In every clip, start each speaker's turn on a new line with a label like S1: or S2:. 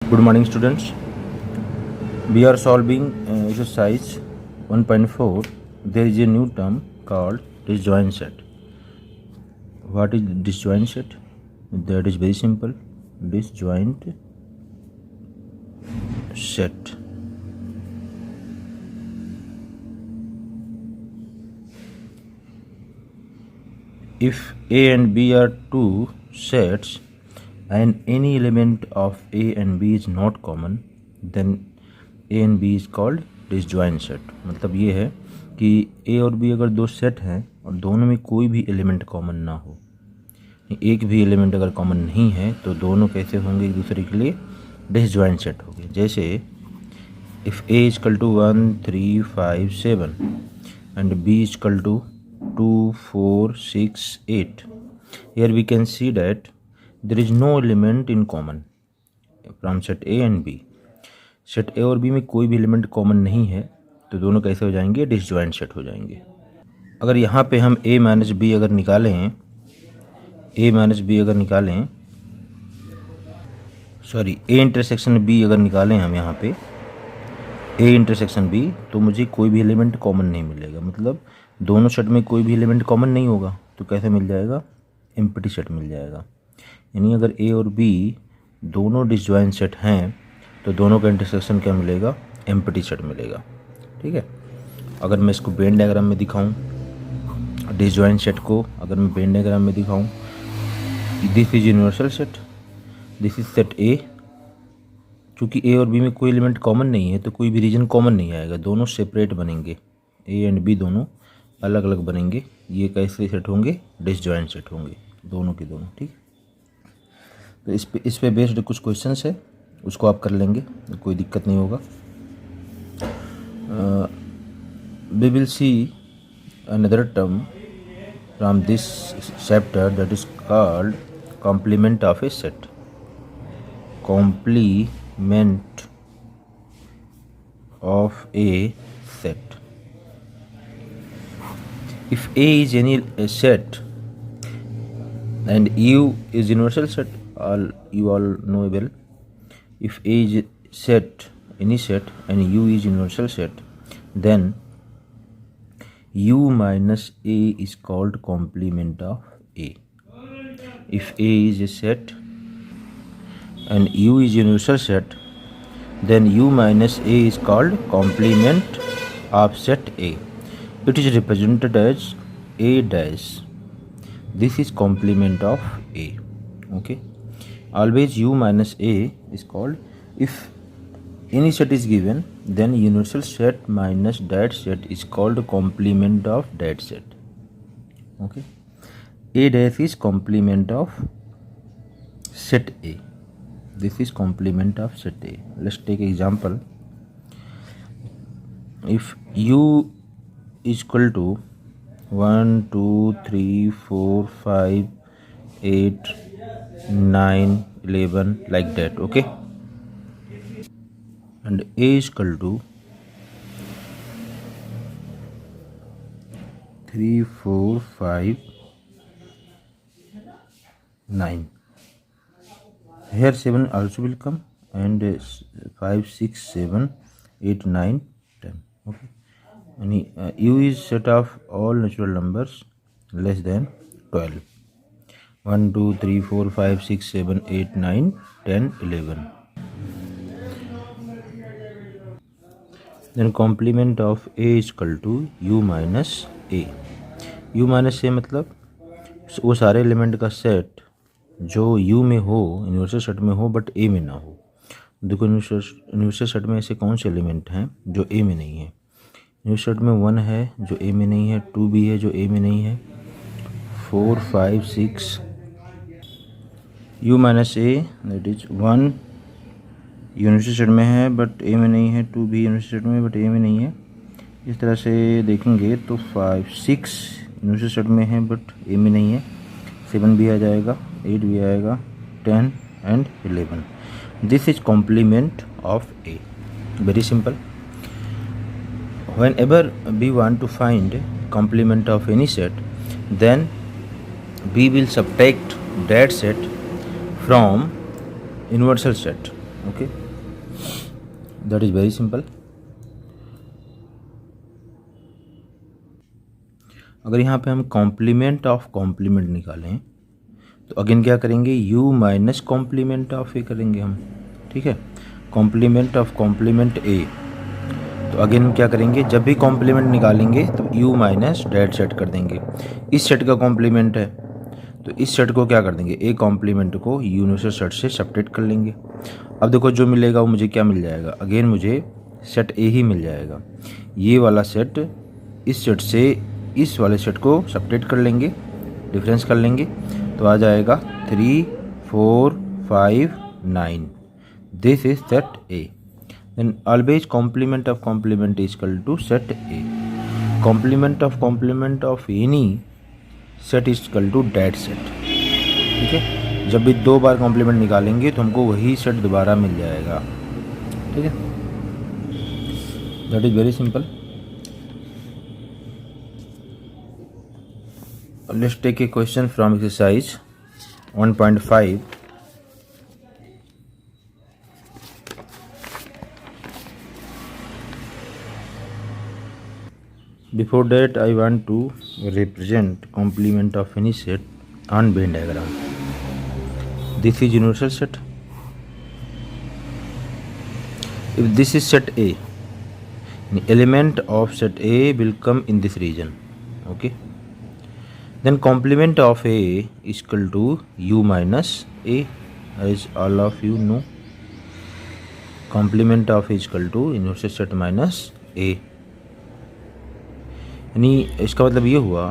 S1: Good morning, students. We are solving exercise 1.4. There is a new term called disjoint set. What is disjoint set? That is very simple. Disjoint set. If A and B are two sets and any element of A and B is not common, then A and B is called disjoint set. मतलब ये है कि A और B अगर दो set हैं और दोनों में कोई भी एलिमेंट कॉमन ना हो, एक भी एलिमेंट अगर कॉमन नहीं है, तो दोनों कैसे होंगे एक दूसरे के लिए डिसजॉइंट सेट होंगे. जैसे if A equal to 1 3 5 7 and B equal to 2 4 6 8, here we can see that there is no element in common from set A and B. Set A और B में कोई भी एलिमेंट कॉमन नहीं है, तो दोनों कैसे हो जाएंगे, डिसजॉइंट सेट हो जाएंगे. अगर यहाँ पे हम A माइनस बी अगर निकालें, सॉरी A इंटरसेक्शन B अगर निकालें हम यहाँ पे A इंटरसेक्शन B, तो मुझे कोई भी एलिमेंट कॉमन नहीं मिलेगा. मतलब दोनों सेट में कोई भी एलिमेंट कॉमन नहीं होगा, तो कैसे मिल जाएगा, एम्प्टी सेट मिल जाएगा. यानी अगर A और B दोनों डिसजॉइंट सेट हैं, तो दोनों का इंटरसेक्शन क्या मिलेगा, एम्प्टी सेट मिलेगा. ठीक है. अगर मैं इसको वेन डायग्राम में दिखाऊं, डिसजॉइंट सेट को अगर मैं वेन डायग्राम में दिखाऊं, this is universal set, this is set A. चूँकि A और B में कोई एलिमेंट कॉमन नहीं है, तो कोई भी रीजन कॉमन नहीं आएगा, दोनों सेपरेट बनेंगे. A एंड B दोनों अलग अलग बनेंगे. ये कैसे सेट होंगे, डिसजॉइंट सेट होंगे, दोनों के दोनों. ठीक. तो इस पे बेस्ड कुछ क्वेश्चंस है, उसको आप कर लेंगे, कोई दिक्कत नहीं होगा. We will see another term from this chapter that is called complement of a set. Complement of a set. If A is any set and U is universal set, you all know well. If A is set, any set, and U is universal set, then U minus A is called complement of A. If A is a set and U is universal set, then U minus A is called complement of set A. It is represented as A dash. This is complement of A. Okay. Always U minus A is called, if any set is given, then universal set minus that set is called complement of that set. Okay. A dash is complement of set A. This is complement of set A. Let's take example. If U is equal to 1 2 3 4 5 8 9 11 like that. Okay. And A is equal to 3 4 5 9. Here 7 also will come, and 5 6 7 8 9 10. Okay. And U is set of all natural numbers less than 12. 1 2 3 4 5 6 7 8 9 10 11. Then complement of A is equal to U minus A. U minus A मतलब वो सारे element का set जो U में हो, universal set में हो, but A में ना हो. देखो यूनिवर्सल सेट में ऐसे कौन से एलिमेंट हैं जो A में नहीं है. यूनिवर्सल सेट में 1 है जो A में नहीं है, 2 भी है जो A में नहीं है, 4 5 6. U minus A that is 1 universal set में है बट A में नहीं है, 2 भी यूनिवर्सल सेट में बट A में नहीं है. इस तरह से देखेंगे तो 5 6 यूनिवर्सल सेट में है बट A में नहीं है, 7 भी आ जाएगा, 8 भी आएगा, 10 and 11. This is complement of A. Very simple. Whenever we want to find complement of any set, then we will subtract that set from universal set. Okay, that is very simple. अगर यहाँ पे हम complement of complement निकालें तो again क्या करेंगे, u minus complement of a करेंगे हम, ठीक है, कॉम्प्लीमेंट ऑफ कॉम्प्लीमेंट a। तो अगेन क्या करेंगे, जब भी कॉम्प्लीमेंट निकालेंगे तो u माइनस डैट सेट कर देंगे। इस सेट का कॉम्प्लीमेंट है तो इस सेट को क्या कर देंगे, a कॉम्प्लीमेंट को यूनिवर्सल सेट से सब्ट्रैक्ट कर लेंगे। अब देखो जो मिलेगा वो मुझे क्या मिल जाएगा, अगेन मुझे सेट a ही मिल जाएगा। ये वाला सेट इस सेट से इस वाले सेट को सब्ट्रैक्ट कर लेंगे, डिफरेंस कर लेंगे, तो आ जाएगा 3 4 5 9। This is set A। Then always complement of complement is equal to set A। Complement of any set is equal to that set, ठीक है। जब भी 2 बार कॉम्प्लीमेंट निकालेंगे तो हमको वही सेट दोबारा मिल जाएगा, ठीक है। That is very simple. Let's take a question from exercise 1.5. Before that, I want to represent complement of any set on Venn diagram. This is universal set. If this is set A, an element of set A will come in this region. Okay. Then complement of A is equal to u minus A, as all of you know. Complement of A is equal to universal set minus A। यानी इसका मतलब ये हुआ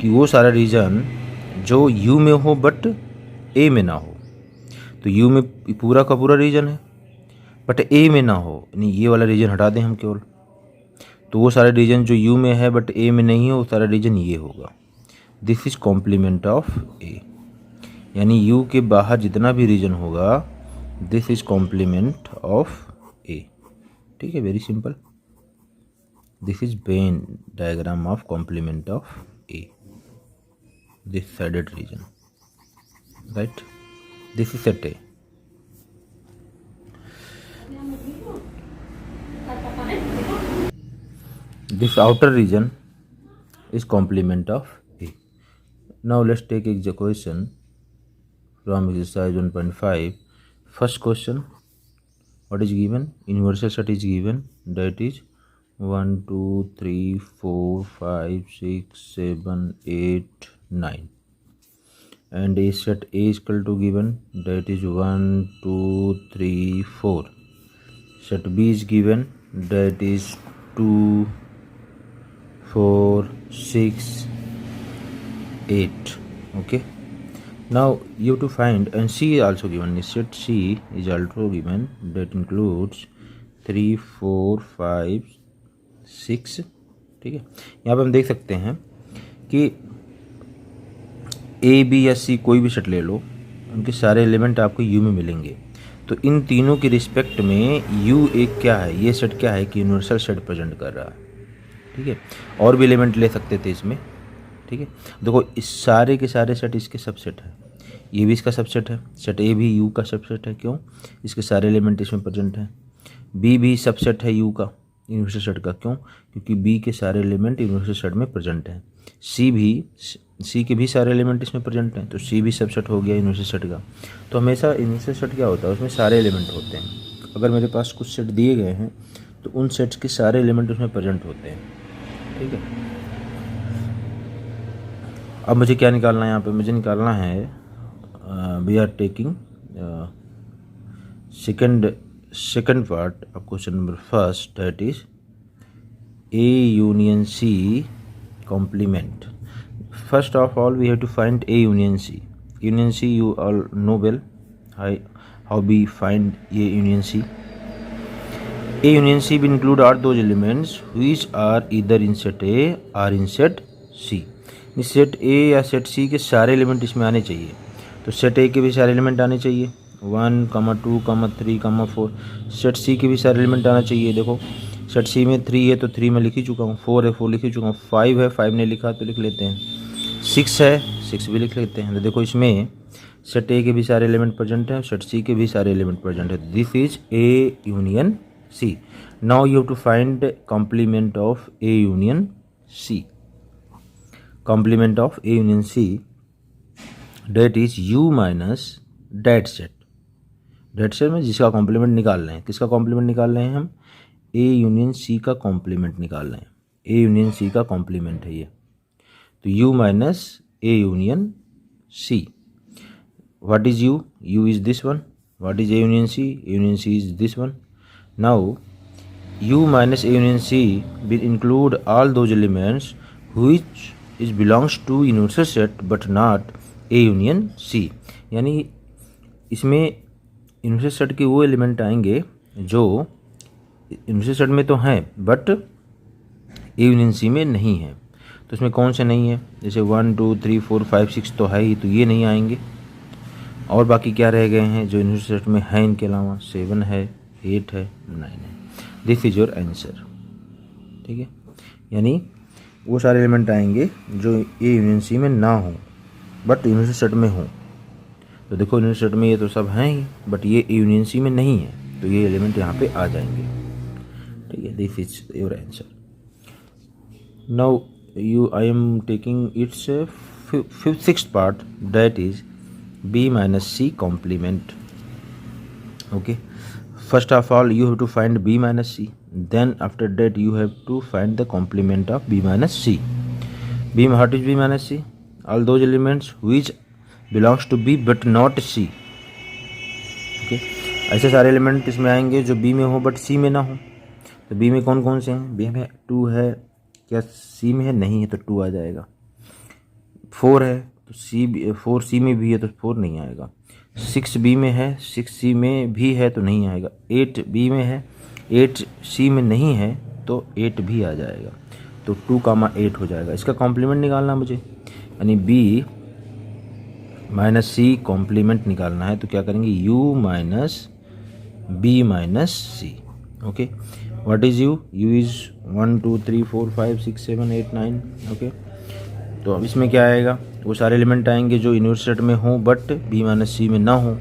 S1: कि वो सारा reason जो U में हो बट A में ना हो। तो U में पूरा का पूरा रीजन है बट A में ना हो, यानी ये वाला रीजन हटा दें हम केवल, तो वो सारा रीजन जो U में है बट A में नहीं है वो सारा रीजन ये होगा। This is complement of A, यानी U के बाहर जितना भी रीजन होगा this is complement of A, ठीक है, very simple. This is Venn diagram of complement of A, this shaded region, right. This is set A। This outer region is complement of A. Now let's take a question from exercise 1.5. First question, what is given? Universal set is given, that is 1 2 3 4 5 6 7 8 9, and a set A is equal to given, that is 1 2 3 4. Set B is given, that is 2 4 6 8. Okay, now you have to find, and C is also given, set C is also given, that includes 3 4 5 6, ठीक है। यहाँ पे हम देख सकते हैं कि A B या C कोई भी सेट ले लो, उनके सारे एलिमेंट आपको U में मिलेंगे। तो इन तीनों के रिस्पेक्ट में U एक क्या है, ये सेट क्या है कि यूनिवर्सल सेट प्रेजेंट कर रहा है, ठीक है। और भी एलिमेंट ले सकते थे इसमें, ठीक है। देखो इस सारे के सारे सेट इसके सबसेट है, ये भी इसका सबसेट है, सेट ए भी यू का सबसेट है, क्यों, इसके सारे एलिमेंट इसमें प्रेजेंट हैं। बी भी सबसेट है यू का, यूनिवर्सल सेट का, क्यों, क्योंकि बी के सारे एलिमेंट यूनिवर्सल सेट में प्रेजेंट हैं। सी के भी सारे एलिमेंट इसमें प्रेजेंट हैं, तो सी भी सबसेट हो गया यूनिवर्सल सेट का। तो हमेशा यूनिवर्सल सेट क्या होता है, उसमें सारे एलिमेंट होते हैं। अगर मेरे पास कुछ सेट दिए गए हैं तो उन सेट्स के सारे एलिमेंट उसमें प्रेजेंट होते हैं, ठीक है। अब मुझे क्या निकालना है, यहाँ पे मुझे निकालना है, we are taking second part of question number first, that is A union C complement. First of all we have to find A union C. Union C you all know well, how we find A union C. A union C will include all those elements which are either in set A or in set C. इस set A या set C के सारे element इसमें आने चाहिए, तो set A के भी सारे एलिमेंट आने चाहिए, 1 2 3 4। सेट C के भी सारे एलिमेंट आना चाहिए। देखो सेट C में 3 है तो 3 मैं लिख ही चुका हूँ, 4 है 4 लिख ही चुका हूँ, 5 है 5 नहीं लिखा तो लिख लेते हैं, 6 है 6 भी लिख लेते हैं। तो देखो इसमें सेट ए के भी सारे एलिमेंट प्रेजेंट हैं, सेट सी के भी सारे एलिमेंट प्रेजेंट है। This is A union C. Now you have to find complement of A union C. Complement of A union C that is U minus that set. That set में जिसका complement निकाल रहे हैं, किसका complement निकाल रहे हैं हम, ए यूनियन सी का कॉम्प्लीमेंट निकाल रहे हैं। ए यूनियन सी का कॉम्प्लीमेंट है ये, तो U minus A union C. What is U? U is this one. What is A union C? A union C is this one. Now U minus A union C will include all those elements which is belongs to universal set but not A union C. यानी इसमें universal set के वो element आएंगे जो universal set में तो हैं but A union सी में नहीं है। तो इसमें कौन से नहीं है? जैसे 1 2 3 4 5 6 तो है ही, तो ये नहीं आएंगे। और बाकी क्या रह गए हैं जो यूनिवर्सल सेट में है इनके अलावा? 7 है, 8 है, 9 है। This is your answer. ठीक है, यानी वो सारे एलिमेंट आएंगे जो ए यूनियन सी में ना हो बट यूनिवर्सल सेट में हो। तो देखो यूनिवर्सल सेट में ये तो सब हैं ही, बट ये ए यूनियन सी में नहीं है, तो ये एलिमेंट यहाँ पे आ जाएंगे। ठीक है, this is your answer. Now you I am taking its sixth part, that is b minus c complement. Okay, first of all you have to find b minus c, then after that you have to find the complement of b minus c. What is b minus c? All those elements which belongs to b but not c. Okay, ऐसे सारे element इसमें आएंगे जो b में हो but c में ना हो। तो b में कौन कौन से हैं? b में 2 है, क्या सी में है? नहीं है, तो 2 आ जाएगा। 4 है तो फोर सी में भी है तो 4 नहीं आएगा। 6 बी में है, 6 सी में भी है तो नहीं आएगा। 8 बी में है, 8 सी में नहीं है तो 8 भी आ जाएगा। तो 2, 8 हो जाएगा। इसका कॉम्प्लीमेंट निकालना मुझे, यानी बी माइनस सी कॉम्प्लीमेंट निकालना है। तो क्या करेंगे? U minus B minus C. Okay, what is U? U is 1 2 3 4 5 6 7 8 9। Okay, तो अब इसमें क्या आएगा? वो सारे एलिमेंट आएंगे जो यूनिवर्सल सेट में हो बट बी माइनस सी में ना हो।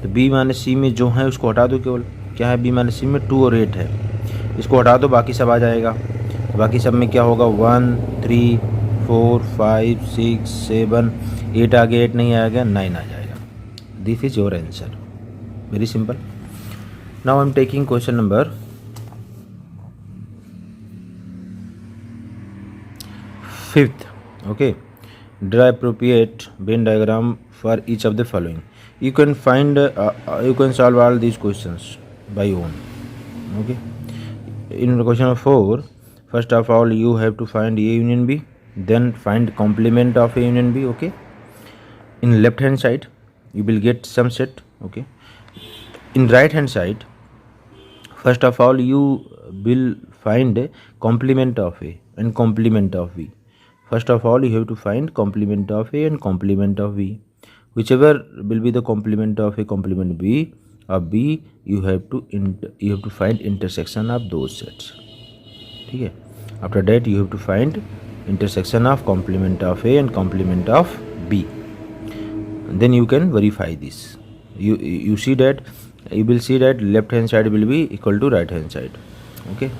S1: तो बी माइनस सी में जो है उसको हटा दो। केवल क्या है? बी माइनस सी में 2 और 8 है, इसको हटा दो, बाकी सब आ जाएगा। बाकी सब में क्या होगा? 1 3 4 5 6 7 8 आगे 8 नहीं आएगा, 9 आ जाएगा। This is your answer, very simple. Now I am taking question number 5th. Okay, draw appropriate Venn diagram for each of the following. You can find you can solve all these questions by own. Okay, in question number 4, first of all you have to find A union B, then find complement of A union B. Okay, in left hand side you will get some set. Okay, in right hand side first of all you will find complement of A and complement of B. First of all you have to find complement of A and complement of B. Whichever will be the complement of A, complement B of B, you have to find intersection of those sets. ठीक है, after that you have to find intersection of complement of A and complement of B. And then you can verify this. You see that you will see that left hand side will be equal to right hand side. Okay,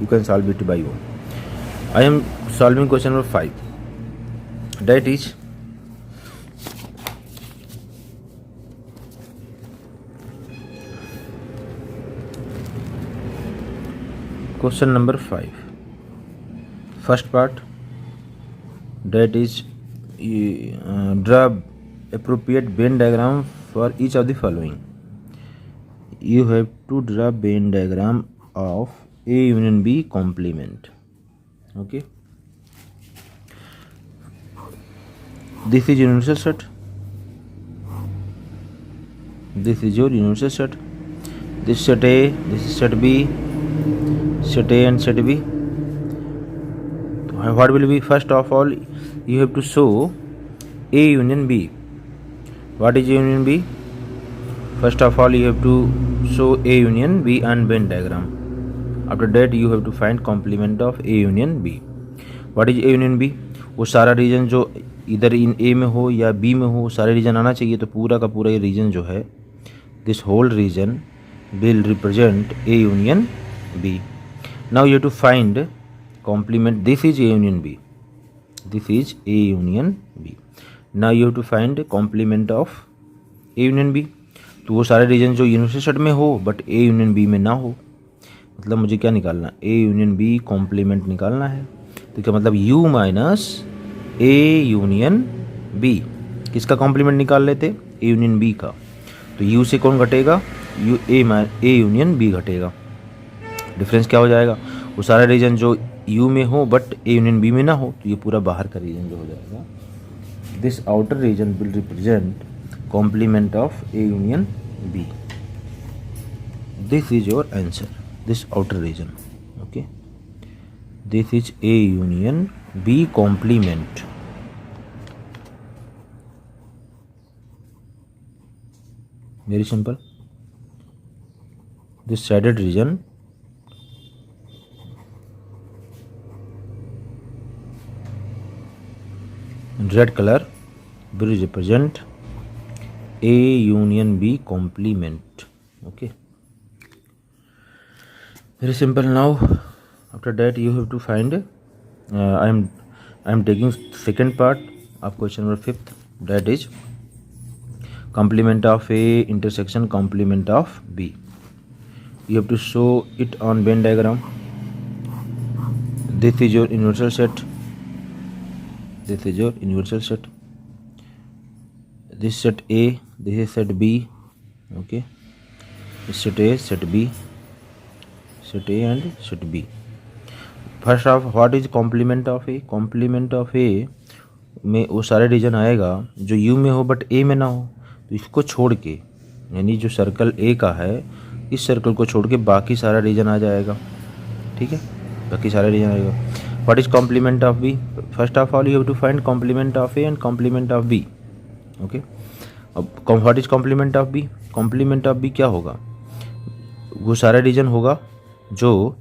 S1: you can solve it by own. I am solving question number 5, that is question number 5, first part, that is draw appropriate Venn diagram for each of the following. You have to draw Venn diagram of A union B complement. Okay, this is universal set, this is your universal set, this set A, this is set B, set A and set B. What will be? First of all you have to show A union B. What is A union B? First of all you have to show A union B and Venn diagram. After that you have to find complement of A union B. What is A union B? वो सारा reason जो इधर इन ए में हो या B में हो, सारे रीजन आना चाहिए। तो पूरा का पूरा ये रीजन जो है, this whole region will represent A union B. Now you have to find complement, this is A union B, this is A union B. Now you have to find complement of A union B. तो वो सारे reason जो universal set में हो but A union B में ना हो, मतलब मुझे क्या निकालना, ए यूनियन बी कॉम्प्लीमेंट निकालना है। तो क्या मतलब U minus A union B, किसका कॉम्प्लीमेंट निकाल लेते, ए यूनियन बी का। तो यू से कौन घटेगा, यू ए यूनियन बी घटेगा। डिफरेंस क्या हो जाएगा, वो सारा रीजन जो यू में हो बट ए यूनियन बी में ना हो, तो ये पूरा बाहर का रीजन जो हो जाएगा, this outer region will represent complement of A union B. This is your answer, this outer region, okay, this is A union B complement। very simple, this shaded region in red color will represent A union B complement, okay, very simple। Now after that you have to find I am taking second part of question number 5th, that is complement of A intersection complement of B। you have to show it on Venn diagram। this is your universal set, this is your universal set, this set A, this is set B, okay, this set A, set B, set A and set B। First of what is complement of A, complement of A में वो सारे reason आएगा जो you में हो but ए में ना हो। तो इसको छोड़ के, यानी जो सर्कल ए का है, इस सर्कल को छोड़ के बाकी सारा रीजन आ जाएगा, ठीक है, बाकी सारा रीजन आएगा। What is complement of B, first of all you have to find complement of A and complement of B, okay. अब what is complement of B, complement of B क्या होगा, वो सारा रीजन होगा जो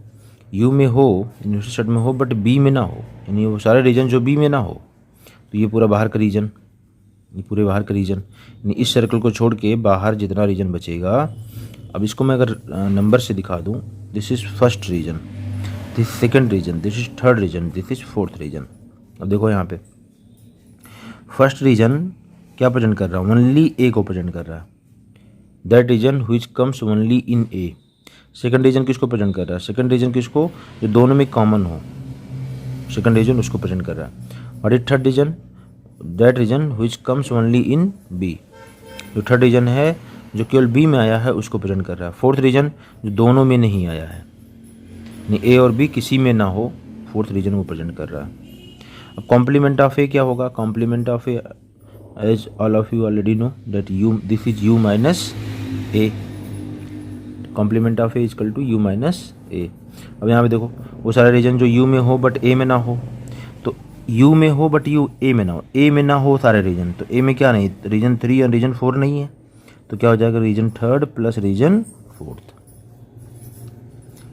S1: यू में हो, यूनिवर्सल सेट में हो बट बी में ना हो, यानी वो सारे रीजन जो बी में ना हो। तो ये पूरा बाहर का रीजन, ये पूरे बाहर का रीजन, यानी इस सर्कल को छोड़ के बाहर जितना रीजन बचेगा। अब इसको मैं अगर नंबर से दिखा दूँ, this is first region, this second region, this is third region, this is fourth region. अब देखो यहाँ पे फर्स्ट रीजन क्या प्रेजेंट कर रहा है, ओनली ए को प्रेजेंट कर रहा है, that region which comes only in A. Second region किसको प्रेजेंट कर रहा है, सेकंड रीजन किसको, जो दोनों में कॉमन हो, सेकंड रीजन उसको प्रेजेंट कर रहा है। What is third region, that region which comes only in B, जो थर्ड रीजन है जो केवल बी में आया है उसको प्रेजेंट कर रहा है। फोर्थ रीजन जो दोनों में नहीं आया है, यानी ए और बी किसी में ना हो, फोर्थ रीजन को प्रेजेंट कर रहा है। अब कॉम्प्लीमेंट ऑफ ए क्या होगा, complement of A as all of you already know that U, this is U minus A, complement of A is equal to U minus A. अब यहाँ पे देखो वो सारा रीजन जो यू में हो बट ए में ना हो, तो यू में हो बट यू ए में ना हो, ए में ना हो सारे रीजन, तो ए में क्या नहीं, रीजन 3 और रीजन 4 नहीं है, तो क्या हो जाएगा region third plus region fourth,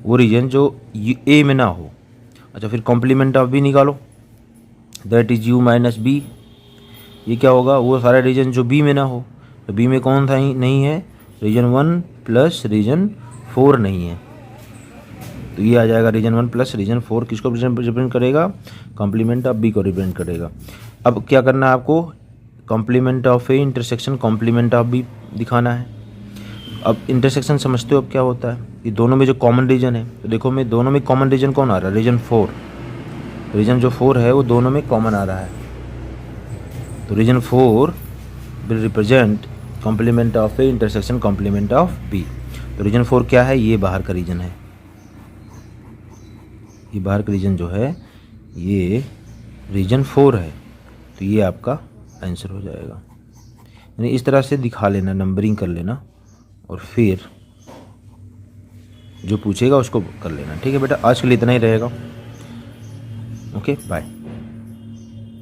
S1: वो रीजन जो ए में ना हो। अच्छा फिर कॉम्प्लीमेंट ऑफ बी निकालो, that is U minus B. ये क्या होगा, वो सारे रीजन जो बी में ना हो, तो बी में कौन था नहीं है, रीजन 1 प्लस रीजन 4 नहीं है, तो ये आ जाएगा रीजन 1 प्लस रीजन 4 किसको रिप्रेजेंट करेगा, कॉम्प्लीमेंट ऑफ बी को रिप्रेजेंट करेगा। अब क्या करना है आपको, complement of A intersection complement of B दिखाना है। अब इंटरसेक्शन समझते हो अब क्या होता है, ये दोनों में जो कॉमन रीजन है, तो देखो मैं दोनों में कॉमन रीजन कौन आ रहा है, रीजन 4, रीजन जो 4 है वो दोनों में कॉमन आ रहा है, तो region 4 will represent complement of A intersection complement of B. तो रीजन 4 क्या है, ये बाहर का रीजन है, ये बाहर का रीजन जो है ये रीजन 4 है, तो ये आपका आंसर हो जाएगा। यानी इस तरह से दिखा लेना, नंबरिंग कर लेना और फिर जो पूछेगा उसको कर लेना। ठीक है बेटा, आज के लिए इतना ही रहेगा। Okay bye.